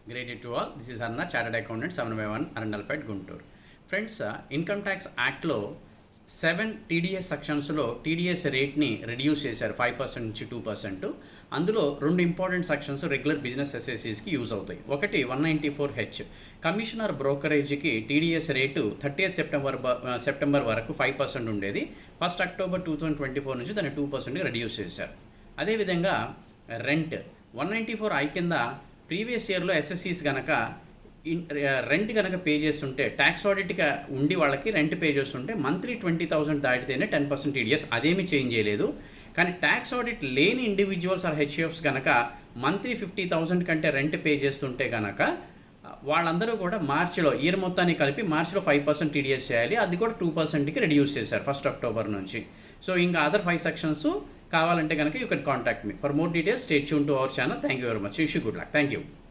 Great to all. This is Arna, Chartered Accountant, 7/1, Arundalpet, Guntur. Friends, income tax యాక్ట్లో 7 TDS సెక్షన్స్లో TDS రేట్ని reduce చేశారు 5% నుంచి 2%. అందులో రెండు ఇంపార్టెంట్ సెక్షన్స్ రెగ్యులర్ బిజినెస్ ఎస్ఎస్సీస్కి యూజ్ అవుతాయి. ఒకటి 194H కమిషనర్ బ్రోకరేజ్కి టీడీఎస్ రేటు 30th సెప్టెంబర్ వరకు 5% ఉండేది. 1st అక్టోబర్ 2024 నుంచి దాన్ని 2% రెడ్యూస్ చేశారు. అదేవిధంగా రెంట్ 194I కింద ప్రీవియస్ ఇయర్లో ఎస్ఎస్సీస్ కనుక రెంట్ కనుక పే చేస్తుంటే ట్యాక్స్ ఆడిట్గా ఉండి వాళ్ళకి రెంట్ పే చేస్తుంటే మంత్లీ 20,000 దాటితేనే 10% టీడీఎస్, అదేమీ చేంజ్ చేయలేదు. కానీ ట్యాక్స్ ఆడిట్ లేని ఇండివిజువల్స్ ఆర్ హెచ్ఎఫ్స్ కనుక మంత్లీ 50,000 కంటే రెంట్ పే చేస్తుంటే కనుక వాళ్ళందరూ కూడా మార్చిలో ఇయర్ మొత్తాన్ని కలిపి మార్చిలో 5% టీడీఎస్ చేయాలి. అది కూడా 2%కి రెడ్యూస్ చేశారు 1st అక్టోబర్ నుంచి. సో ఇంకా అదర్ 5 సెక్షన్స్ కావాలంటే కనుక you can contact me for more details. Stay tune to our channel. Thank you very much. Wish you good luck. Thank you.